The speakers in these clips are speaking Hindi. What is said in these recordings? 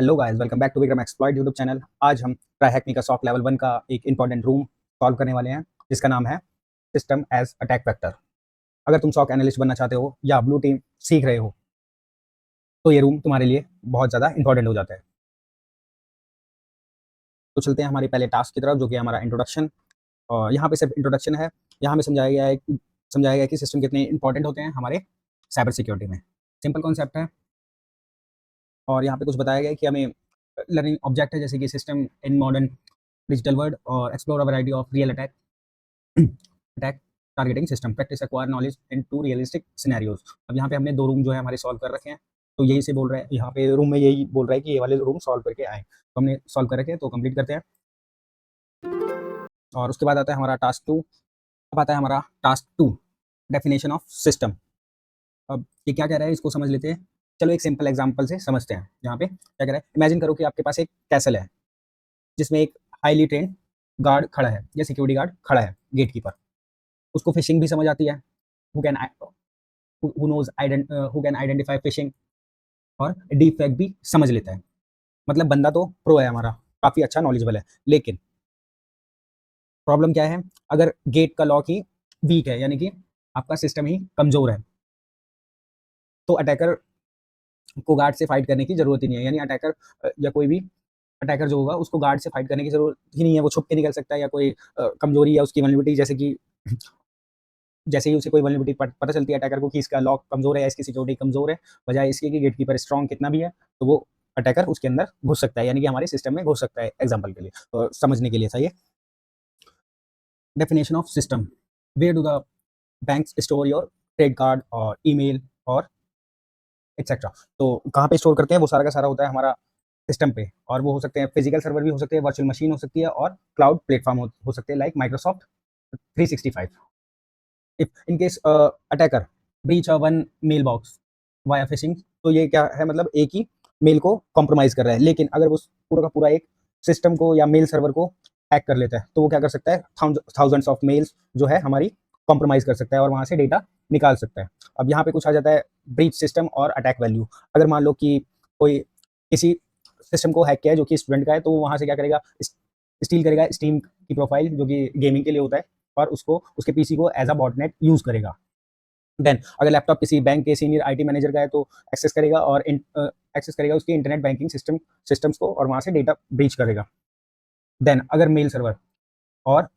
Hello guys, welcome back to Vikram exploit YouTube channel. आज हम ट्राइहैकमी का सॉक लेवल 1 का एक इंपॉर्टेंट रूम सॉल्व करने वाले हैं, जिसका नाम है सिस्टम एज अटैक वेक्टर। अगर तुम सॉक एनालिस्ट बनना चाहते हो या ब्लू टीम सीख रहे हो तो ये रूम तुम्हारे लिए बहुत ज़्यादा इंपॉर्टेंट हो जाता है। तो चलते हैं हमारे पहले टास्क की तरफ, जो कि हमारा इंट्रोडक्शन। और यहाँ पे सिर्फ इंट्रोडक्शन है। यहाँ हमें समझाया गया है कि सिस्टम कितने इंपॉर्टेंट होते हैं हमारे साइबर सिक्योरिटी में। सिंपल कॉन्सेप्ट है। और यहाँ पे कुछ बताया गया है कि हमें लर्निंग ऑब्जेक्ट है, जैसे कि system in modern digital world और explore a variety of real attack targeting system, practice acquire knowledge in two realistic scenarios. अब यहाँ पे हमने 2 रूम जो है हमारे सॉल्व कर रखे हैं, तो यही से बोल रहे हैं, यहाँ पे रूम में यही बोल रहा है कि ये वाले रूम सॉल्व करके आए। तो हमने सॉल्व कर रखे हैं, तो कंप्लीट करते हैं। और उसके बाद आता है हमारा टास्क 2। अब आता है हमारा टास्क 2, डेफिनेशन ऑफ सिस्टम। अब ये क्या कह रहा है, इसको समझ लेते हैं। चलो एक सिंपल एग्जांपल से समझते हैं। यहाँ पे क्या कह रहा है, इमेजिन करो कि आपके पास एक कैसल है, जिसमें एक हाईली ट्रेंड गार्ड खड़ा है या सिक्योरिटी गार्ड खड़ा है, गेट कीपर। उसको फिशिंग भी समझ आती है, who can who knows who can identify phishing, और डीप फेक भी समझ लेता है। मतलब बंदा तो प्रो है हमारा, काफ़ी अच्छा नॉलेजेबल है। लेकिन प्रॉब्लम क्या है, अगर गेट का लॉक ही वीक है, यानी कि आपका सिस्टम ही कमज़ोर है, तो अटैकर को गार्ड से फाइट करने की ज़रूरत ही नहीं है। यानी अटैकर या कोई भी अटैकर जो होगा, उसको गार्ड से फाइट करने की ज़रूरत ही नहीं है। वो छुप के निकल सकता है, या कोई कमज़ोरी या उसकी वल्नरेबिलिटी, जैसे ही उसे कोई वल्नरेबिलिटी पता चलती है अटैकर को कि इसका लॉक कमज़ोर है या इसकी सिक्योरिटी कमज़ोर है, बजाय इसके कि गेटकीपर स्ट्रॉन्ग कितना भी है, तो वो अटैकर उसके अंदर घुस सकता है, यानी कि हमारे सिस्टम में घुस सकता है। एग्जाम्पल के लिए, समझने के लिए था ये। Definition of system, where do the banks store your credit card और ईमेल और एक्सेट्रा। तो कहाँ पे स्टोर करते हैं, वो सारा का सारा होता है हमारा सिस्टम पे। और वो हो सकते हैं फिजिकल सर्वर भी हो सकते हैं, वर्चुअल मशीन हो सकती है, और क्लाउड प्लेटफॉर्म हो सकते हैं, like Microsoft 365। If in case attacker breach a one mail box via phishing, तो ये क्या है, मतलब एक ही मेल को कॉम्प्रोमाइज़ कर रहा है। लेकिन अगर वो पूरा का पूरा एक सिस्टम को या मेल सर्वर को हैक कर लेता है, तो वो क्या कर सकता है, थाउजेंड्स ऑफ मेल्स जो है हमारी कॉम्प्रोमाइज़ कर सकता है और वहाँ से डेटा निकाल सकता है। अब यहाँ पे कुछ आ जाता है ब्रीच सिस्टम और अटैक वैल्यू। अगर मान लो कि कोई किसी सिस्टम को हैक किया है जो कि स्टूडेंट का है, तो वो वहाँ से क्या करेगा, स्टील करेगा स्टीम की प्रोफाइल, जो कि गेमिंग के लिए होता है, और उसको उसके पीसी को एज अ बॉटनेट यूज़ करेगा। देन अगर लैपटॉप किसी बैंक के सीनियर आईटी मैनेजर का है, तो एक्सेस करेगा उसकी इंटरनेट बैंकिंग सिस्टम्स को, और वहाँ से डेटा ब्रीच करेगा। देन और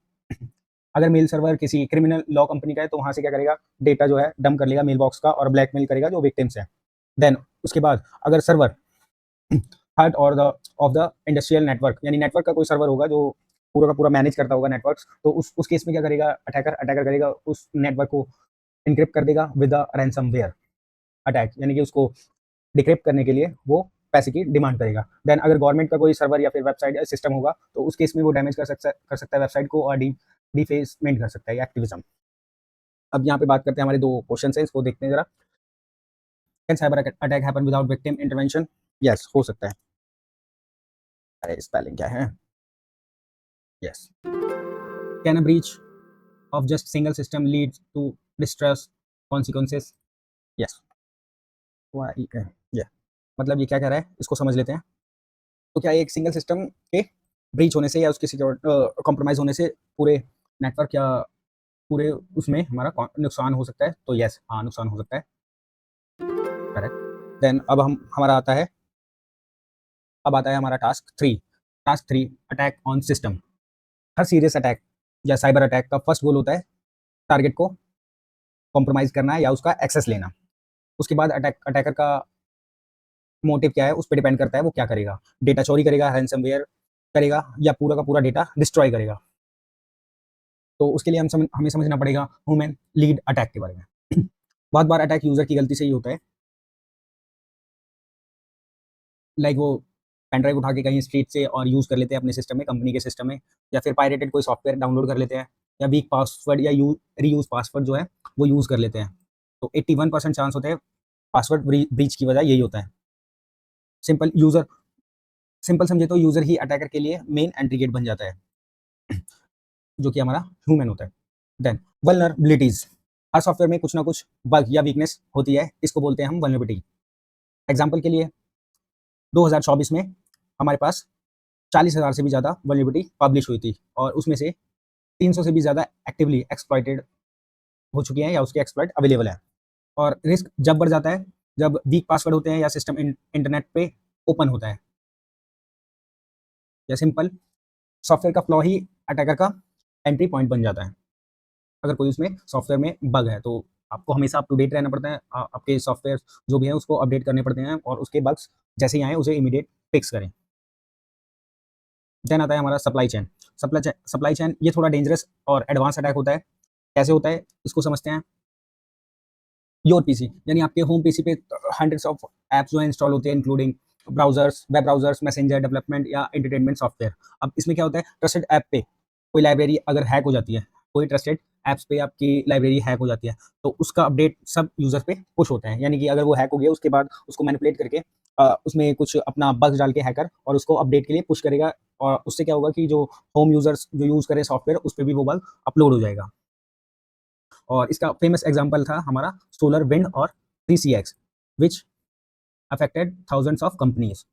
अगर मेल सर्वर किसी क्रिमिनल लॉ कंपनी का है, तो वहाँ से क्या करेगा, डेटा जो है डंप कर लेगा मेल बॉक्स का, और ब्लैकमेल करेगा जो विक्टिम्स हैं। देन उसके बाद अगर सर्वर हार्ट और the of the industrial network, यानी नेटवर्क का कोई सर्वर होगा जो पूरा का पूरा मैनेज करता होगा नेटवर्क्स, तो उस केस में क्या करेगा, अटैकर करेगा उस नेटवर्क को इनक्रिप्ट कर देगा विद द रैंसमवेयर अटैक, यानी कि उसको डिक्रिप्ट करने के लिए वो पैसे की डिमांड करेगा। देन अगर गवर्नमेंट का कोई सर्वर या फिर वेबसाइट या सिस्टम होगा, तो उस केस में वो डैमेज कर सकता है वेबसाइट को, और डिफेसमेंट कर सकता है, एक्टिविज्म। अब यहाँ पे बात करते हैं, हमारे 2 क्वेश्चन है, इसको देखते हैं जरा। Can cyber attack happen without victim intervention? Yes, हो सकता है। अरे स्पेलिंग क्या है, yes. Can a breach of just single system lead to distress consequences? Yes. ये मतलब ये क्या कह रहा है, इसको समझ लेते हैं। तो क्या एक सिंगल सिस्टम के ब्रीच होने से या उसके सिक्योर कॉम्प्रोमाइज़ होने से पूरे नेटवर्क या पूरे उसमें हमारा नुकसान हो सकता है? तो यस, हाँ, नुकसान हो सकता है। करेक्ट। देन अब आता है हमारा task 3। Attack on system. Her serious attack या साइबर अटैक का फर्स्ट गोल होता है टारगेट को कॉम्प्रोमाइज़ करना है या उसका एक्सेस लेना। उसके बाद अटैकर का मोटिव क्या है, उस पे डिपेंड करता है वो क्या करेगा। डेटा चोरी करेगा, रैंसमवेयर करेगा, या पूरा का पूरा डेटा डिस्ट्रॉय करेगा। तो उसके लिए हमें समझना पड़ेगा ह्यूमन लीड अटैक के बारे में। बहुत बार अटैक यूज़र की गलती से ही होता है, लाइक वो पेन ड्राइव उठा के कहीं स्ट्रीट से और यूज़ कर लेते हैं अपने सिस्टम में, कंपनी के सिस्टम में, या फिर पायरेटेड कोई सॉफ्टवेयर डाउनलोड कर लेते हैं, या वीक पासवर्ड या रीयूज़ पासवर्ड जो है वो यूज़ कर लेते हैं। तो 81% चांस होते हैं पासवर्ड ब्रीच की वजह यही होता है। सिंपल यूज़र सिंपल समझे तो यूज़र ही अटैकर के लिए मेन एंट्री गेट बन जाता है, जो कि हमारा ह्यूमन होता है। देन वल्नरेबिलिटीज़, हर सॉफ्टवेयर में कुछ ना कुछ बग या वीकनेस होती है, इसको बोलते हैं हम वल्नरेबिलिटी। एग्जांपल के लिए 2024 में हमारे पास 40,000 से भी ज़्यादा वल्नरेबिलिटी पब्लिश हुई थी और उसमें से 300 से भी ज़्यादा एक्टिवली एक्सप्लॉइटेड हो चुकी हैं या उसके एक्सप्लॉइट अवेलेबल है। और रिस्क जब बढ़ जाता है जब वीक पासवर्ड होते हैं या सिस्टम इंटरनेट पे ओपन होता है, या सिंपल सॉफ्टवेयर का फ्लॉ ही अटैकर का एंट्री पॉइंट बन जाता है। अगर कोई उसमें सॉफ्टवेयर में बग है तो आपको हमेशा अप टू डेट रहना पड़ता है। आपके सॉफ्टवेयर जो भी है उसको अपडेट करने पड़ते हैं और उसके बग्स जैसे ही आए उसे इमीडिएट फिक्स करें। देन आता है हमारा सप्लाई चेन ये थोड़ा डेंजरस और एडवांस अटैक होता है। कैसे होता है इसको समझते हैं। योर पीसी यानी आपके होम पीसी पे हंड्रेड्स ऑफ ऐप्स जो है इंस्टॉल होते हैं, including browsers, web browsers, messenger, development या एंटरटेनमेंट सॉफ्टवेयर। अब इसमें क्या होता है, ट्रस्टेड ऐप पे कोई लाइब्रेरी अगर हैक हो जाती है, कोई ट्रस्टेड ऐप्स पे आपकी लाइब्रेरी हैक हो जाती है तो उसका अपडेट सब यूजर्स पे पुश होता है। यानी कि अगर वो हैक हो गया उसके बाद उसको मैनिपुलेट करके उसमें कुछ अपना बग्स डाल के हैकर और उसको अपडेट के लिए पुश करेगा और उससे क्या होगा कि जो होम यूजर्स जो यूज करें सॉफ्टवेयर उस पर भी वो बग अपलोड हो जाएगा। और इसका फेमस एग्जांपल था हमारा सोलर विंड और 3CX which affected thousands of companies.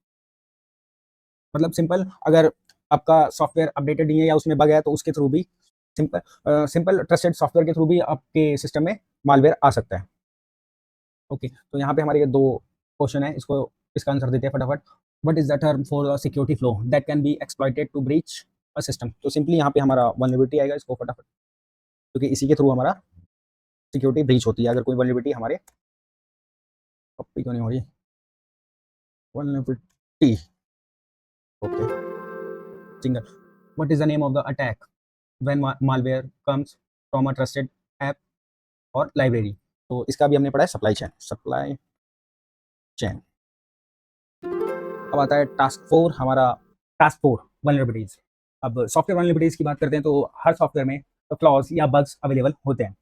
मतलब सिंपल अगर आपका सॉफ्टवेयर अपडेटेड नहीं है या उसमें बग है तो उसके थ्रू भी सिंपल ट्रस्टेड सॉफ्टवेयर के थ्रू भी आपके सिस्टम में मालवेयर आ सकता है। ओके, तो यहाँ पे हमारे ये दो क्वेश्चन है, इसको इसका आंसर देते हैं फटाफट। What is the term for security flow that can be exploited to breach a system. तो सिंपली यहाँ पे हमारा वल्नरेबिलिटी आएगा, इसको फटाफट, क्योंकि इसी के थ्रू हमारा सिक्योरिटी ब्रीच होती है। अगर कोई वल्नरेबिलिटी हमारे कॉपी क्यों नहीं हो रही, vulnerability, okay, single, what is the name of the attack when malware comes from a trusted app or library। तो इसका भी हमने पढ़ा है सप्लाई चेन। अब आता है टास्क 4 हमारा, टास्क 4 वल्नरेबिलिटीज। अब सॉफ्टवेयर वल्नरेबिलिटीज की बात करते हैं तो हर सॉफ्टवेयर में फ्लॉज या बग्स अवेलेबल होते हैं,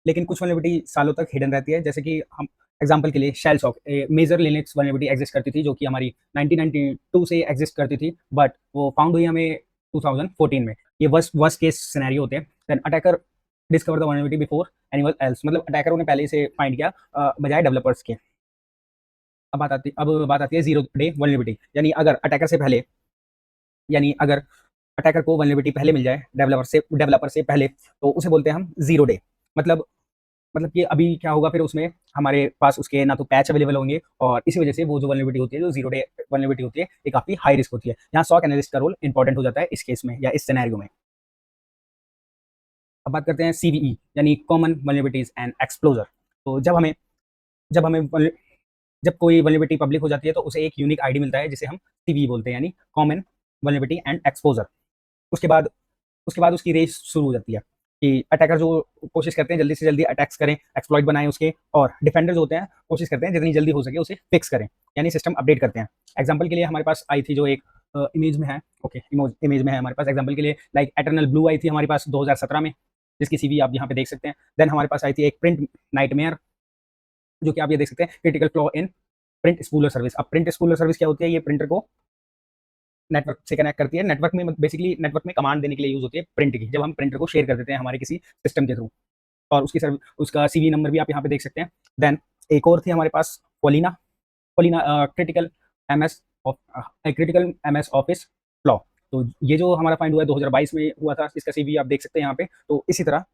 लेकिन कुछ वल्नरेबिलिटी सालों तक हिडन रहती है। जैसे कि हम एग्जांपल के लिए shellshock major Linux vulnerability exist करती थी जो कि हमारी 1992 से एग्जिस्ट करती थी, बट वो फाउंड हुई हमें 2014 में। ये वर्स्ट केस सिनेरियो होते हैं। Then attacker discover the vulnerability before anyone else, मतलब अटैकरों ने पहले इसे फाइंड किया बजाय डेवलपर्स के। अब बात आती है जीरो डे वल्नरेबिलिटी, यानी अगर अटैकर से पहले, यानी अगर अटैकर को वल्नरेबिलिटी पहले मिल जाए डेवलपर से पहले तो उसे बोलते हैं हम जीरो डे। मतलब कि अभी क्या होगा, फिर उसमें हमारे पास उसके ना तो पैच अवेलेबल होंगे और इसी वजह से वो जो वल्नरेबिलिटी होती है, जो जीरो डे वल्नरेबिलिटी होती है, ये काफी हाई रिस्क होती है। यहाँ सॉक एनालिस्ट का रोल इंपॉर्टेंट हो जाता है इस केस में या इस सिनेरियो में। अब बात करते हैं सीवीई यानी कॉमन वल्नरेबिलिटीज एंड एक्सप्लोजर। तो जब हमें जब कोई वल्नरेबिलिटी पब्लिक हो जाती है तो उसे एक यूनिक आईडी मिलता है जिसे हम सीवीई बोलते हैं, यानी कॉमन वल्नरेबिलिटी एंड एक्सपोजर। उसके बाद उसकी रेस शुरू हो जाती है कि अटैकर जो कोशिश करते हैं जल्दी से जल्दी अटैक्स करें, एक्सप्लॉइट बनाएं उसके, और डिफेंडर जो होते हैं कोशिश करते हैं जितनी जल्दी हो सके उसे फिक्स करें, यानी सिस्टम अपडेट करते हैं। एग्जांपल के लिए हमारे पास आई थी जो एक इमेज में है, ओके, इमेज में है हमारे पास। एग्जांपल के लिए लाइक एटर्नल ब्लू आई थी हमारे पास 2017 में, जिसकी सीवी आप यहाँ पे देख सकते हैं। देन हमारे पास आई थी एक प्रिंट नाइटमेयर, जो कि आप ये देख सकते हैं critical flaw in print spooler service. अब प्रिंट स्पूलर सर्विस क्या होती है, ये प्रिंटर को नेटवर्क से कनेक्ट करती है। नेटवर्क में बेसिकली नेटवर्क में कमांड देने के लिए यूज होती है प्रिंट की, जब हम प्रिंटर को शेयर कर देते हैं हमारे किसी सिस्टम के थ्रू। और उसका सीवी नंबर भी आप यहाँ पे देख सकते हैं। देन एक और थी हमारे पास पोलिना क्रिटिकल एमएस ऑफिस फ्लॉ। तो ये जो हमारा फाइंड हुआ है 2022 में हुआ था, इसका सीवी आप देख सकते हैं यहाँ पे। तो इसी तरह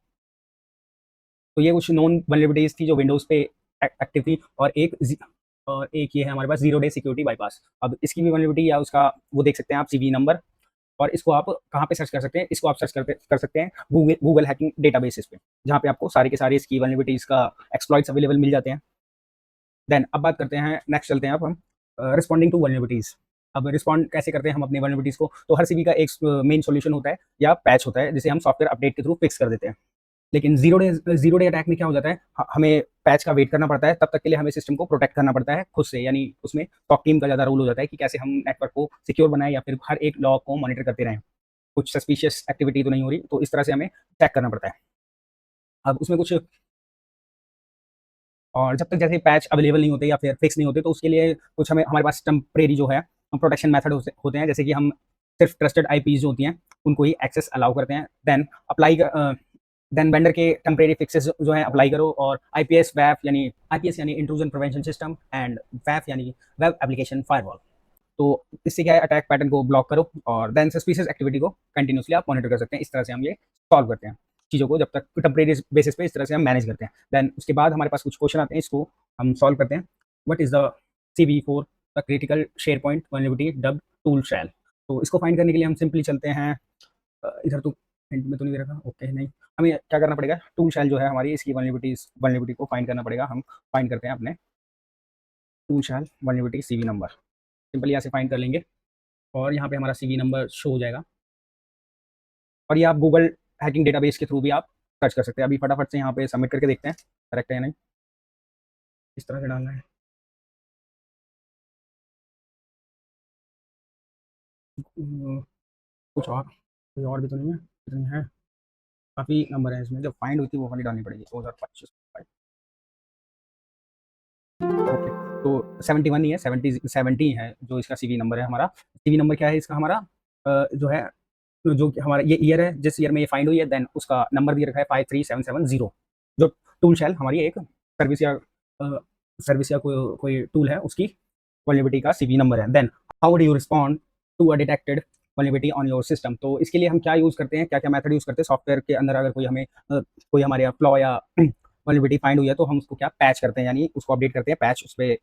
तो ये कुछ नॉन वल्नरेबिलिटीज थी जो विंडोज पे एक्टिव थी, और एक ये है हमारे पास जीरो डे सिक्योरिटी बाईपास। अब इसकी भी वल्नरेबिलिटी या उसका वो देख सकते हैं आप सीवी नंबर, और इसको आप कहाँ पे सर्च कर सकते हैं, इसको आप सर्च कर सकते हैं गूगल हैकिंग डेटाबेसेस पे, जहाँ पे आपको सारे के सारे इसकी वल्नरेबिलिटीज का एक्सप्लॉइट्स अवेलेबल मिल जाते हैं। देन अब बात करते हैं, नेक्स्ट चलते हैं अब हम रिस्पॉन्डिंग टू वल्नरेबिलिटीज। अब रिस्पॉन्ड कैसे करते हैं हम अपनी वल्नरेबिलिटीज को, तो हर सीवी का एक मेन सॉल्यूशन होता है या पैच होता है जिसे हम सॉफ्टवेयर अपडेट के थ्रू फिक्स कर देते हैं। लेकिन जीरो डे अटैक में क्या हो जाता है, हमें पैच का वेट करना पड़ता है, तब तक के लिए हमें सिस्टम को प्रोटेक्ट करना पड़ता है खुद से, यानी उसमें टॉक टीम का ज़्यादा रोल हो जाता है कि कैसे हम नेटवर्क को सिक्योर बनाएं या फिर हर एक लॉग को मॉनिटर करते रहें, कुछ सस्पिशियस एक्टिविटी तो नहीं हो रही, तो इस तरह से हमें चेक करना पड़ता है। अब उसमें कुछ, और जब तक जैसे पैच अवेलेबल नहीं होते या फिर फिक्स नहीं होते तो उसके लिए कुछ हमारे पास टेम्परेरी जो है प्रोटेक्शन मेथड होते हैं, जैसे कि हम सिर्फ ट्रस्टेड आईपीज जो होती हैं उनको ही एक्सेस अलाउ करते हैं। देन वेंडर के टेम्परेरी फिक्सेस जो है अप्लाई करो, और आईपीएस यानी इंट्रूजन प्रिवेंशन सिस्टम, एंड वैप यानी वेब एप्लीकेशन फायरवॉल। तो इससे क्या है, अटैक पैटर्न को ब्लॉक करो और देन सस्पिशियस एक्टिविटी को कंटिन्यूअसली आप मॉनिटर कर सकते हैं। इस तरह से हम ये सॉल्व करते हैं चीज़ों को, जब तक टेम्परेरी बेसिस पे इस तरह से हम मैनेज करते हैं। देन उसके बाद हमारे पास कुछ क्वेश्चन आते हैं, इसको हम सॉल्व करते हैं। What is the CV for the critical SharePoint vulnerability dubbed ToolShell. तो इसको फाइंड करने के लिए हम सिंपली चलते हैं, इधर तो हिंट में तो नहीं दे रखा, ओके नहीं, हमें क्या करना पड़ेगा, टूल शैल जो है हमारी, इसकी वल्नरेबिलिटी को फाइंड करना पड़ेगा। हम फाइंड करते हैं अपने टूल शैल वल्नरेबिलिटी सीवी नंबर, सिंपली यहाँ से फाइंड कर लेंगे और यहाँ पे हमारा सीवी नंबर शो हो जाएगा। और ये आप गूगल हैकिंग डेटाबेस के थ्रू भी आप सर्च कर सकते हैं। अभी फटाफट से यहाँ पे सबमिट करके देखते हैं करेक्ट है या नहीं, इस तरह से डालना है। कुछ और कोई और भी तो नहीं है, इतनी है, काफ़ी नंबर है इसमें, जब फाइंड हुई थी वो वाली डालनी पड़ेगी 2025। ओके, तो 71 ही है, 70 है जो इसका सीवी नंबर है हमारा। सीवी नंबर क्या है इसका हमारा, जो है, जो कि हमारा ये ईयर है, जिस ईयर में ये फाइंड हुई है, देन उसका नंबर दिया रखा है 53770। जो टूल शेल हमारी एक सर्विस या कोई टूल है, उसकी वल्नरेबिलिटी का सीवी नंबर है। Then how do you respond to a detected vulnerability on your system. तो इसके लिए हम क्या यूज़ करते हैं, क्या क्या मेथड यूज़ करते हैं सॉफ्टवेयर के अंदर, अगर कोई हमें कोई हमारे फ्लॉ या वल्नरेबिलिटी फाइंड हुई है, तो हम उसको क्या पैच करते हैं, यानी उसको अपडेट करते हैं, पैच उस पे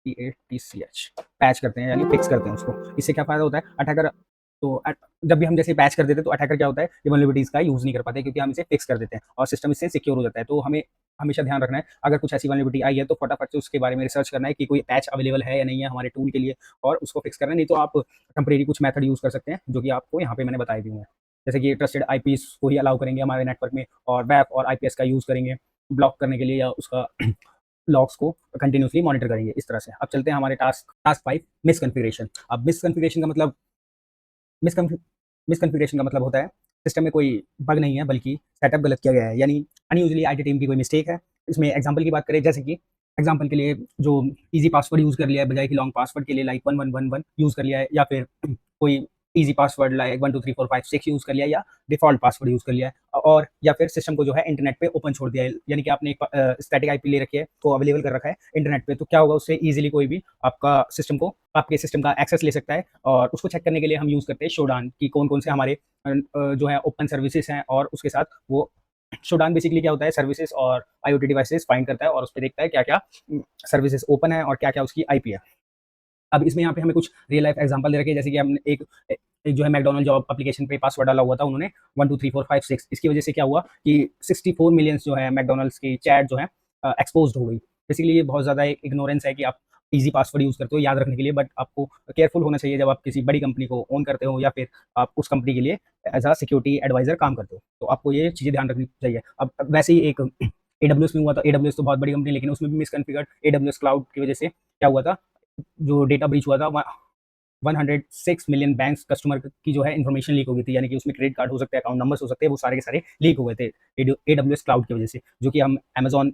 PATCH पैच करते हैं, यानी फिक्स करते हैं उसको। इससे क्या फ़ायदा होता है, अटैकर तो जब भी हम जैसे पैच कर देते हैं, तो अटैकर क्या होता है, ये वल्नरेबिलिटीज़ का यूज़ नहीं कर पाते, क्योंकि हम इसे फिक्स कर देते हैं और सिस्टम इससे सिक्योर हो जाता है। तो हमें हमेशा ध्यान रखना है, अगर कुछ ऐसी वल्नरेबिलिटी आई है, तो फटाफट से उसके बारे में रिसर्च करना है कि कोई पैच अवेलेबल है या नहीं है हमारे टूल के लिए, और उसको फिक्स करना है। नहीं तो आप टेम्परेरी कुछ मेथड यूज़ कर सकते हैं, जो कि आपको यहाँ पे मैंने बताए भी हुए हैं। जैसे कि ट्रस्टेड आईपीस को ही अलाउ करेंगे हमारे नेटवर्क में, और वेब और आईपीएस का यूज़ करेंगे ब्लॉक करने के लिए, या उसका लॉग्स को कंटिन्यूअसली मॉनिटर करेंगे इस तरह से। अब चलते हैं हमारे टास्क टास्क 5, मिसकॉन्फ़िगरेशन। अब मिसकन्फि मिसकॉन्फ़िगरेशन का मतलब होता है, सिस्टम में कोई बग नहीं है, बल्कि सेटअप गलत किया गया है, यानी अनयूजुअली आईटी टीम की कोई मिस्टेक है। इसमें एग्जांपल की बात करें, जैसे कि एग्जांपल के लिए जो ईज़ी पासवर्ड यूज़ कर लिया है बजाय कि लॉन्ग पासवर्ड के लिए, लाइक 1111 यूज़ कर लिया है, या फिर कोई ईज़ी पासवर्ड लाइक 1 2 3 4 5 6 यूज़ कर लिया है, या डिफ़ॉल्ट पासवर्ड यूज़ कर लिया है, और या फिर सिस्टम को जो है इंटरनेट पे ओपन छोड़ दिया है, यानी कि आपने एक स्टैटिक आईपी ले रखी है, को अवेलेबल कर रखा है इंटरनेट पे, तो क्या होगा, उससे ईज़िली कोई भी आपके सिस्टम का एक्सेस ले सकता है। और उसको चेक करने के लिए हम यूज़ करते हैं शोडान, कि कौन-कौन से हमारे जो है ओपन सर्विसेज़ हैं, और उसके साथ वो शोडान बेसिकली क्या होता है, सर्विसेज़ और आईओटी डिवाइसेज़ फाइंड करता है और उसपे देखता है क्या-क्या सर्विसेज़ ओपन है और क्या-क्या उसकी आईपी है। अब इसमें यहाँ पे हमें कुछ रियल लाइफ एग्जांपल दे रखे हैं, जैसे कि हमने एक जो है मैकडॉनल्ड जॉब एप्लीकेशन पे पासवर्ड डाला हुआ था उन्होंने 1 2 3 4 5 6, इसकी वजह से क्या हुआ कि 64 मिलियंस जो है मैकडॉनल्ड्स की चैट जो है एक्सपोज्ड हो गई। बेसिकली ये बहुत ज़्यादा एक इग्नोरेंस है कि आप ईज़ी पासवर्ड यूज़ करते हो याद रखने के लिए, बट आपको केयरफुल होना चाहिए जब आप किसी बड़ी कंपनी को ओन करते हो, या फिर आप उस कंपनी के लिए एज़ अ सिक्योरिटी एडवाइज़र काम करते हो। तो आपको ये चीज़ें ध्यान रखनी चाहिए। अब वैसे ही एक एडब्ल्यूएस में हुआ था, एडब्ल्यूएस तो बहुत बड़ी कंपनी है, लेकिन उसमें भी मिसकॉन्फिगर्ड एडब्ल्यूएस क्लाउड की वजह से क्या हुआ था, जो डेटा ब्रीच हुआ था, 106 मिलियन बैंक्स कस्टमर की जो है इन्फॉर्मेशन लीक हो गई थी, यानी कि उसमें क्रेडिट कार्ड हो सकते हैं, अकाउंट नंबर्स हो सकते हैं, वो सारे के सारे लीक हो गए थे एडब्ल्यूएस क्लाउड की वजह से, जो कि हम अमेज़न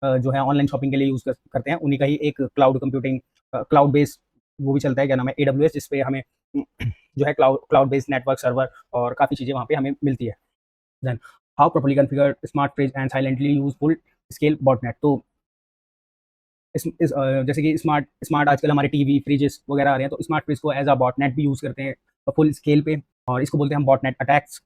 जो है ऑनलाइन शॉपिंग के लिए यूज़ करते हैं, उन्हीं का ही एक क्लाउड कंप्यूटिंग क्लाउड बेस्ड वो भी चलता है, क्या नाम है, एडब्ल्यूएस, जिस पे हमें जो है क्लाउड बेस्ड नेटवर्क सर्वर और काफ़ी चीज़ें वहाँ पे हमें मिलती है। Then how properly configure smart fridge and silently use full scale botnet. तो जैसे कि स्मार्ट स्मार्ट आजकल हमारे टीवी, फ्रिजेस वगैरह आ रहे हैं, तो स्मार्ट फ्रिज को एज़ अ बॉटनेट भी यूज़ करते हैं फुल स्केल पे, और इसको बोलते हैं हम बॉटनेट अटैक्स।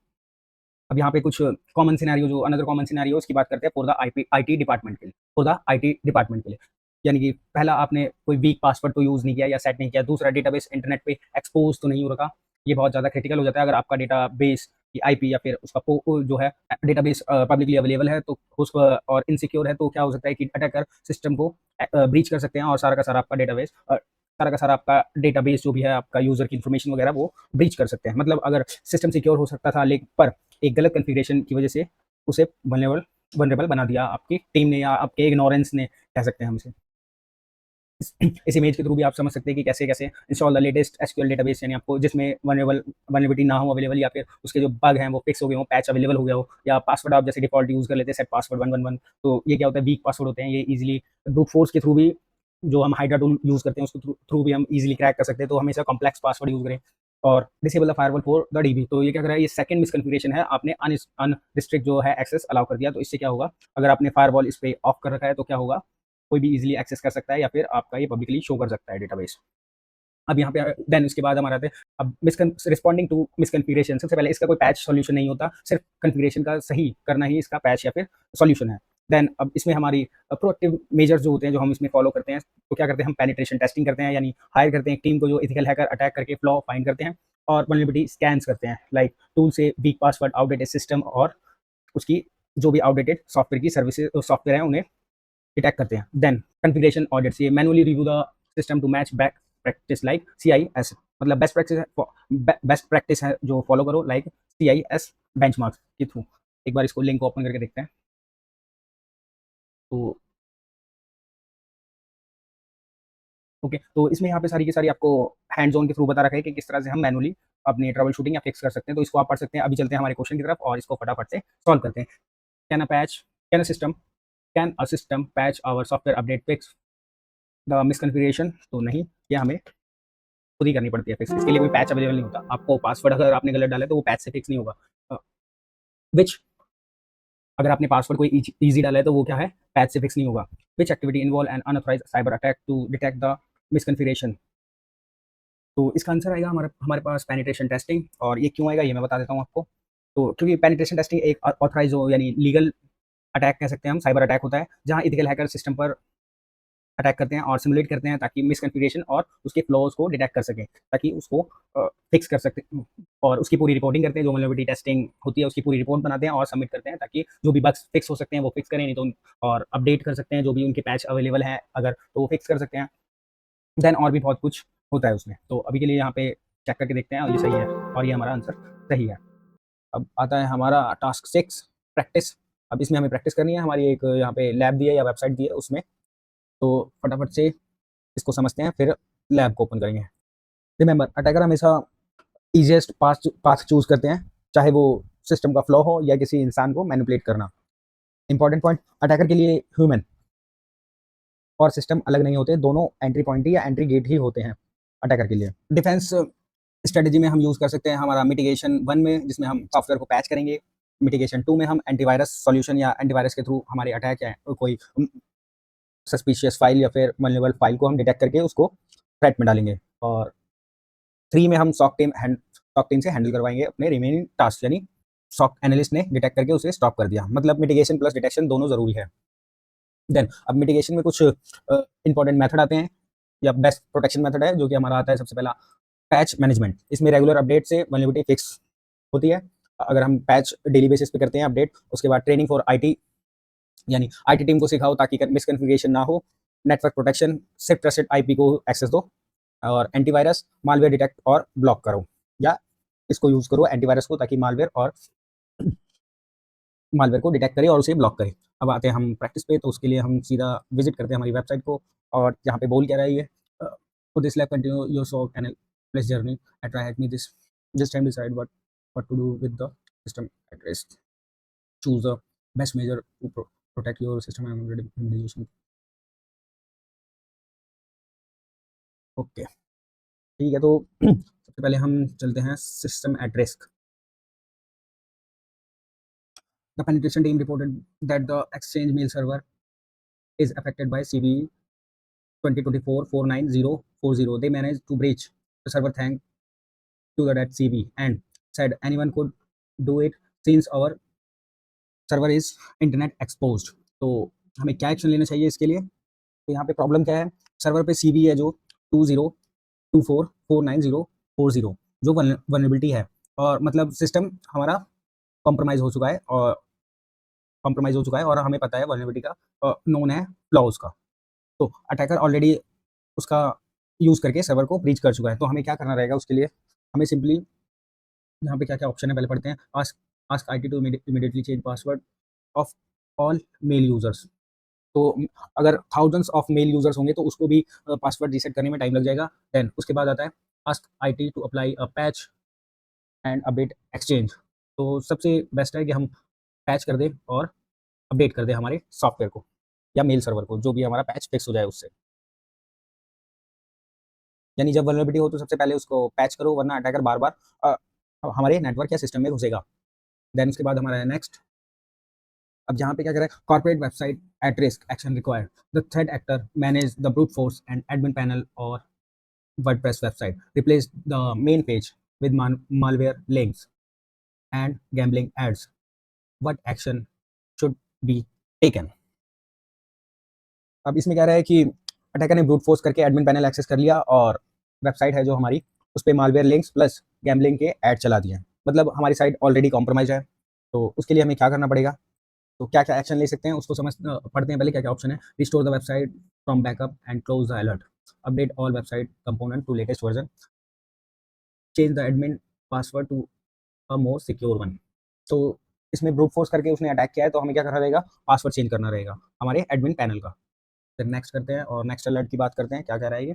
अब यहाँ पे कुछ कॉमन सिनेरियो, जो अनदर कॉमन सिनेरियो, उसकी बात करते हैं फॉर द आईटी डिपार्टमेंट के लिए, फॉर द आईटी डिपार्टमेंट के लिए। यानी कि पहला, आपने कोई वीक पासवर्ड तो यूज़ नहीं किया या सेट नहीं किया, दूसरा, डेटाबेस इंटरनेट पे एक्सपोज तो नहीं हो रखा। ये बहुत ज़्यादा क्रिटिकल हो जाता है। अगर आपका डेटाबेस की आईपी या फिर उसका जो है डेटाबेस पब्लिकली अवेलेबल है, तो उसको और इनसिक्योर है, तो क्या हो सकता है कि अटैकर सिस्टम को ब्रीच कर सकते हैं, और सारा का सारा आपका डेटाबेस जो भी है, आपका यूज़र की इन्फॉर्मेशन वगैरह, वो ब्रीच कर सकते हैं। मतलब अगर सिस्टम सिक्योर हो सकता था, लेकिन पर एक गलत कॉन्फ़िगरेशन की वजह से उसे वल्नरेबल बना दिया आपकी टीम ने, या आपके इग्नोरेंस ने, कह सकते हैं हम इसे। इस इमेज के थ्रू भी आप समझ सकते हैं कि कैसे-कैसे install the latest SQL database, यानी आपको जिसमें वल्नरेबिलिटी ना हो अवेलेबल, या फिर उसके जो बग हैं वो फिक्स हो गए हों, पैच अवेलेबल हो गया हो, या पासवर्ड आप जैसे डिफ़ॉल्ट यूज़ कर लेते हैं, सेट पासवर्ड 111, तो ये क्या होता है, वीक पासवर्ड होते हैं, ये ईज़िली ब्रूट फोर्स के थ्रू भी, जो हम हाइड्रा टूल यूज़ करते हैं, उसके थ्रू भी हम ईज़िली क्रैक कर सकते हैं। तो हमेशा कॉम्प्लेक्स पासवर्ड यूज़ करें, और disable the firewall for the dB. तो ये क्या कर रहा है, ये सेकंड मिसकॉन्फ़िगरेशन है, आपने अनरिस्ट्रिक्ट जो है एक्सेस अलाउ कर दिया। तो इससे क्या होगा, अगर आपने फायरवॉल इस पे ऑफ कर रखा है, तो क्या होगा, कोई भी ईज़िली एक्सेस कर सकता है, या फिर आपका ये पब्लिकली शो कर सकता है डेटाबेस। अब यहाँ पे देन उसके बाद हमारा आते हैं अब रिस्पॉन्डिंग टू मिसकॉन्फ़िगरेशन। सबसे पहले इसका कोई पैच सॉल्यूशन नहीं होता, सिर्फ कॉन्फ़िगरेशन का सही करना ही इसका पैच या फिर सॉल्यूशन है। देन अब इसमें हमारी प्रोएक्टिव मेजर्स जो होते हैं, जो हम इसमें फॉलो करते हैं, तो क्या करते हैं, हम पेनिट्रेशन टेस्टिंग करते हैं, यानी हायर करते हैं एक टीम को जो एथिकल हैकर अटैक करके फ्लॉ फाइंड करते हैं और वल्नरेबिलिटी स्कैन्स करते हैं, लाइक टूल से वीक पासवर्ड, आउटडेटेड सिस्टम और उसकी जो भी आउटडेटेड सॉफ्टवेयर की सर्विसेज सॉफ्टवेयर हैं उन्हें डिटेक्ट करते हैं। देन कॉन्फ़िगरेशन ऑडिट्स, ये manually review the system to match back practice like CIS, मतलब बेस्ट प्रैक्टिस है जो फॉलो करो लाइक CIS बेंचमार्क्स के थ्रू। एक बार इसको लिंक को ओपन करके देखते हैं। तो ओके, तो इसमें यहाँ पे सारी की सारी आपको हैंड्स ऑन के थ्रू बता रखा है कि किस तरह से हम मैनुअली अपनी ट्रबल शूटिंग या फिक्स कर सकते हैं। तो इसको आप पढ़ सकते हैं। अभी चलते हैं हमारे क्वेश्चन की तरफ और इसको फटाफट से सॉल्व करते हैं। Can a system patch our software update fix the misconfiguration? तो नहीं, ये हमें खुद ही करनी पड़ती है फिक्स। इसके लिए कोई पैच अवेलेबल नहीं होता। आपको पासवर्ड अगर आपने गलत डाला है तो वो पैच से फिक्स नहीं होगा। विच अगर आपने पासवर्ड कोई ईज़ी डाला है तो वो क्या है, पैच से फिक्स नहीं होगा। Which activity involve an unauthorised cyber attack to detect the misconfiguration? तो इसका आंसर आएगा हमारे हमारे पास पेनिट्रेशन टेस्टिंग। और ये क्यों आएगा ये मैं बता देता हूँ आपको। तो क्योंकि पेनिट्रेशन टेस्टिंग एक ऑथराइज हो, यानी लीगल अटैक कह सकते हैं हम, साइबर अटैक होता है जहाँ एथिकल हैकर सिस्टम पर अटैक करते हैं और सिमुलेट करते हैं ताकि मिसकॉन्फ़िगरेशन और उसके फ्लॉज़ को डिटेक्ट कर सकें, ताकि उसको फिक्स कर सकते और उसकी पूरी रिपोर्टिंग करते हैं। जो वल्नरेबिलिटी टेस्टिंग होती है उसकी पूरी रिपोर्ट बनाते हैं और सबमिट करते हैं ताकि जो भी बग्स फिक्स हो सकते हैं वो फिक्स करें, नहीं तो और अपडेट कर सकते हैं जो भी उनके पैच अवेलेबल हैं अगर, तो वो फिक्स कर सकते हैं। देन और भी बहुत कुछ होता है उसमें। तो अभी के लिए यहाँ पे चेक करके देखते हैं और ये सही है और ये हमारा आंसर सही है। अब आता है हमारा टास्क 6 प्रैक्टिस। अब इसमें हमें प्रैक्टिस करनी है। हमारी एक यहाँ पे लैब दी है या वेबसाइट दी है उसमें। तो फटाफट से इसको समझते हैं फिर लैब को ओपन करेंगे। रिमेंबर, अटैकर हमेशा ईज़िएस्ट पाथ चूज़ करते हैं, चाहे वो सिस्टम का फ्लॉ हो या किसी इंसान को मैनिपुलेट करना। इंपॉर्टेंट पॉइंट, अटैकर के लिए ह्यूमन और सिस्टम अलग नहीं होते, दोनों एंट्री पॉइंट ही या एंट्री गेट ही होते हैं अटैकर के लिए। डिफेंस स्ट्रेटजी में हम यूज़ कर सकते हैं हमारा मिटिगेशन 1 में, जिसमें हम सॉफ्टवेयर को पैच करेंगे। मिटिगेशन 2 में हम एंटीवायरस सॉल्यूशन या एंटीवायरस के थ्रू हमारे अटैक या कोई सस्पिशियस फाइल या फिर वल्नरेबल फाइल को हम डिटेक्ट करके उसको थ्रेट में डालेंगे। और 3 में हम सॉक टीम से हैंडल करवाएंगे अपने रिमेनिंग टास्क, यानी सॉक एनालिस्ट ने डिटेक्ट करके उसे स्टॉप कर दिया। मतलब मिटिगेशन प्लस डिटेक्शन दोनों ज़रूरी है। देन अब मिटिगेशन में कुछ इंपॉर्टेंट मेथड आते हैं या बेस्ट प्रोटेक्शन मेथड है, जो कि हमारा आता है सबसे पहला पैच मैनेजमेंट। इसमें रेगुलर अपडेट से वल्नरेबिलिटी फिक्स होती है। अगर हम पैच डेली बेसिस पे करते हैं अपडेट, उसके बाद ट्रेनिंग फॉर आईटी, यानी आईटी टीम को सिखाओ ताकि मिसकॉन्फ़िगरेशन ना हो। नेटवर्क प्रोटेक्शन, सिर्फ ट्रस्टेड आईपी को एक्सेस दो। और एंटीवायरस, मालवेयर डिटेक्ट और ब्लॉक करो, या इसको यूज़ करो एंटीवायरस को ताकि मालवेयर को डिटेक्ट करे और उसे ब्लॉक करे। अब आते हैं हम प्रैक्टिस पे, तो उसके लिए हम सीधा विजिट करते हैं हमारी वेबसाइट को। और यहाँ पे बोल क्या रहा है ये, for this lab continue your SOC analysis journey at try hack me this time decide what to do with the system at risk, choose the best measure to protect your system and radiation. Okay, ठीक है। तो सबसे पहले हम चलते हैं system at risk. The penetration team reported that the exchange mail server is affected by CVE 2024-49040. They managed to breach the server thanks to the .cv and said anyone could do it since our server is internet exposed. तो हमें क्या एक्शन लेना चाहिए इसके लिए? तो यहाँ पे प्रॉब्लम क्या है, सर्वर पे CV है जो 2024494040, जो वल्नरेबिलिटी है, और मतलब सिस्टम हमारा कॉम्प्रोमाइज़ हो चुका है और हमें पता है वल्नरेबिलिटी का नोन है फ्लॉज़ का। तो अटैकर ऑलरेडी उसका यूज़ करके सर्वर को ब्रीच कर चुका है। तो हमें क्या करना रहेगा उसके लिए, हमें सिंपली यहाँ पे क्या-क्या ऑप्शन है पहले पढ़ते हैं। Ask ask IT to immediately change password of all mail users. तो अगर थाउजेंड्स ऑफ मेल यूज़र्स होंगे तो उसको भी पासवर्ड रीसेट करने में टाइम लग जाएगा। देन उसके बाद आता है ask IT to apply a patch and update exchange. तो सबसे बेस्ट है कि हम पैच कर दें और अपडेट कर दें हमारे सॉफ्टवेयर को या मेल सर्वर को, जो भी हमारा पैच फिक्स हो जाए उससे। यानी जब वल्नरेबिलिटी हो तो सबसे पहले उसको पैच करो, वरना अटैकर बार-बार हमारे नेटवर्क या सिस्टम में घुसेगा। देन उसके बाद हमारा है नेक्स्ट। अब यहाँ पे क्या कह रहा है, corporate website at risk, action required, the threat actor manage the brute force and admin panel और WordPress website. Replace the main page with malware links and gambling ads. What action should be taken? अब इसमें क्या रहा है कि अटैकर ने ब्रूट फोर्स करके एडमिन पैनल एक्सेस कर लिया और वेबसाइट है जो हमारी उस पर मालवेयर लिंक्स प्लस गैम्बलिंग के ऐड चला दिए। मतलब हमारी साइट ऑलरेडी कॉम्प्रोमाइज है, तो उसके लिए हमें क्या करना पड़ेगा, तो क्या क्या एक्शन ले सकते हैं उसको पढ़ते हैं पहले क्या क्या ऑप्शन है। Restore the website from backup and close the alert, update all website component to latest version, change the admin password to a more secure one. तो इसमें ब्रूट फोर्स करके उसने अटैक किया है, तो हमें क्या करना रहेगा, पासवर्ड चेंज करना रहेगा हमारे एडमिन पैनल का। फिर नेक्स्ट करते हैं और नेक्स्ट अलर्ट की बात करते हैं, क्या कह रहा है ये।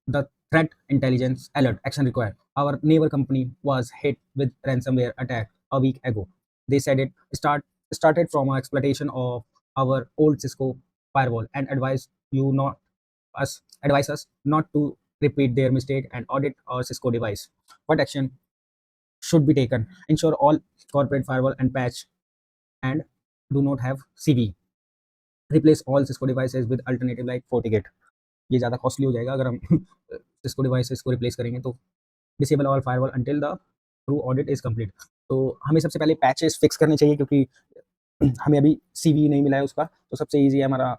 The threat intelligence alert action required. Our neighbor company was hit with ransomware attack a week ago. They said it started from an exploitation of our old Cisco firewall and advise us not to repeat their mistake and audit our Cisco device. What action should be taken? Ensure all corporate firewall and patch and do not have CV. Replace all Cisco devices with alternative like FortiGate. ये ज़्यादा कॉस्टली हो जाएगा अगर हम सिस्को डिवाइसेस को रिप्लेस करेंगे। तो disable all firewall until the through audit is complete. तो हमें सबसे पहले पैचेस फिक्स करने चाहिए क्योंकि हमें अभी सीवी नहीं मिला है उसका, तो सबसे ईजी है हमारा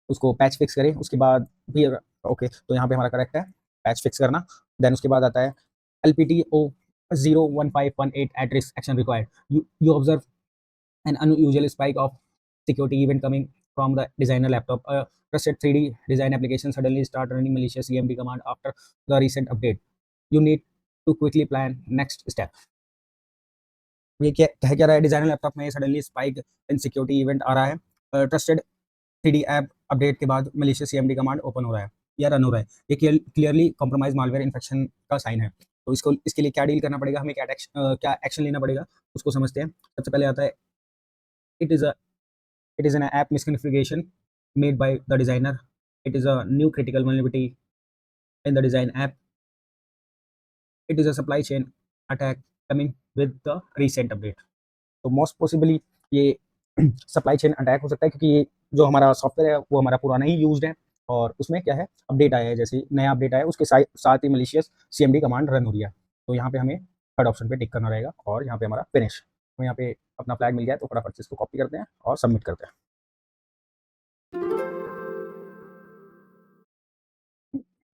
उसको पैच फिक्स करें। उसके बाद भी ओके, तो यहाँ पे हमारा करेक्ट है पैच फिक्स करना। देन उसके बाद आता है LPTO 01518 at risk action required. You observe an unusual spike of security event coming from the designer laptop. A trusted 3D design application suddenly start running malicious EMD command after the recent update. You need to quickly plan next step. ये क्या कह क्या रहा है, डिजाइनर लैपटॉप में suddenly spike in security event आ रहा है। ट्रस्टेड 3D ऐप अपडेट के बाद मलिशियस EMD कमांड ओपन हो रहा है या रन हो रहा है। ये क्लियरली कॉम्प्रोमाइज मालवेयर इन्फेक्शन का साइन है। तो इसके लिए क्या डील करना पड़ेगा, हमें क्या एक्शन लेना पड़ेगा उसको समझते हैं। सबसे पहले आता है it is It is an app misconfiguration made by the designer. It is a new critical vulnerability in the design app. It is a supply chain attack coming with the recent update. तो मोस्ट पॉसिबली ये सप्लाई चेन अटैक हो सकता है क्योंकि ये जो हमारा सॉफ्टवेयर है वो हमारा पुराना ही यूज्ड है और उसमें क्या है अपडेट आया है, जैसे नया अपडेट आया है उसके साथ ही मलिशियस CMD कमांड रन हो रही है। तो यहाँ पे हमें थर्ड ऑप्शन पे टिक करना रहेगा और यहाँ पे हमारा फिनिश। तो यहाँ पे अपना फ्लैग मिल गया है, तो फटाफट से इसको कॉपी करते हैं और सबमिट करते हैं।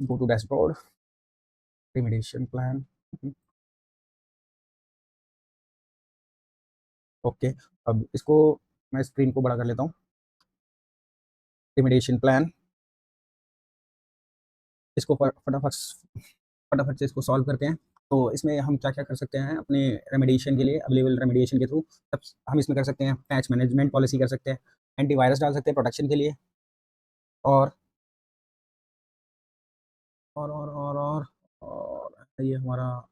Go to dashboard, remediation plan. Okay, अब इसको मैं स्क्रीन को बड़ा कर लेता हूँ। रिमेडिएशन प्लान, इसको फटाफट से इसको सॉल्व करते हैं। तो इसमें हम क्या क्या कर सकते हैं अपने रेमेडिएशन के लिए, अवेलेबल रेमेडिएशन के थ्रू हम इसमें कर सकते हैं पैच मैनेजमेंट पॉलिसी कर सकते हैं, एंटीवायरस डाल सकते हैं प्रोटेक्शन के लिए, और ये हमारा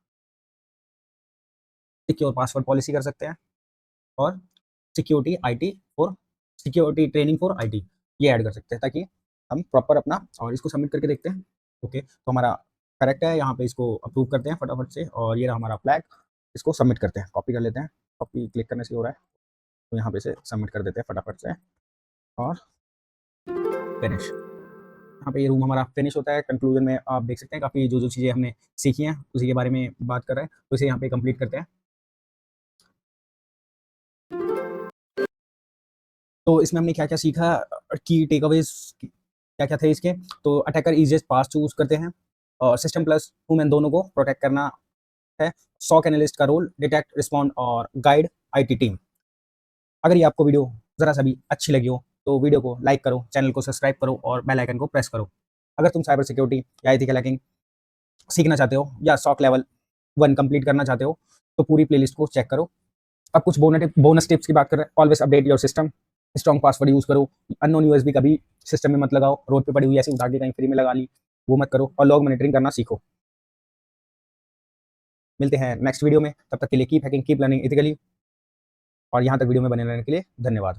सिक्योर पासवर्ड पॉलिसी कर सकते हैं, और सिक्योरिटी ट्रेनिंग फॉर IT ये ऐड कर सकते हैं ताकि हम प्रॉपर अपना, और इसको सबमिट करके देखते हैं। ओके, तो हमारा करेक्ट है, यहाँ पे इसको अप्रूव करते हैं फटाफट से, और ये रहा हमारा फ्लैग। इसको सबमिट करते हैं, कॉपी कर लेते हैं, कॉपी क्लिक करने से हो रहा है, तो यहाँ पे से सबमिट कर देते हैं फटाफट से और फिनिश। यहाँ पे ये रूम हमारा फिनिश होता है। कंक्लूजन में आप देख सकते हैं काफ़ी जो चीज़ें हमने सीखी हैं उसी के बारे में बात कर रहे हैं, तो इसे यहाँ पे कंप्लीट करते हैं। तो इसमें हमने क्या क्या सीखा, की टेकअवेज क्या क्या थे इसके। तो अटैकर इजीएस्ट पास चूज करते हैं, और सिस्टम प्लस ह्यूमन दोनों को प्रोटेक्ट करना है। सॉक एनालिस्ट का रोल डिटेक्ट, रिस्पॉन्ड और गाइड IT टीम। अगर ये आपको वीडियो ज़रा सा भी अच्छी लगी हो तो वीडियो को लाइक करो, चैनल को सब्सक्राइब करो और बेल आइकन को प्रेस करो। अगर तुम साइबर सिक्योरिटी या एथिकल हैकिंग सीखना चाहते हो या सॉक लेवल 1 कंप्लीट करना चाहते हो तो पूरी प्लेलिस्ट को चेक करो। अब कुछ बोनस टिप्स की बात करें। Always update your system, strong password use करो, अननोन USB कभी सिस्टम में मत लगाओ, रोड पे पड़ी हुई ऐसे उठा के कहीं फ्री में लगा ली वो मत करो, और लॉग मॉनिटरिंग करना सीखो। मिलते हैं नेक्स्ट वीडियो में, तब तक के लिए keep hacking, keep learning ethically, और यहाँ तक वीडियो में बने रहने के लिए धन्यवाद।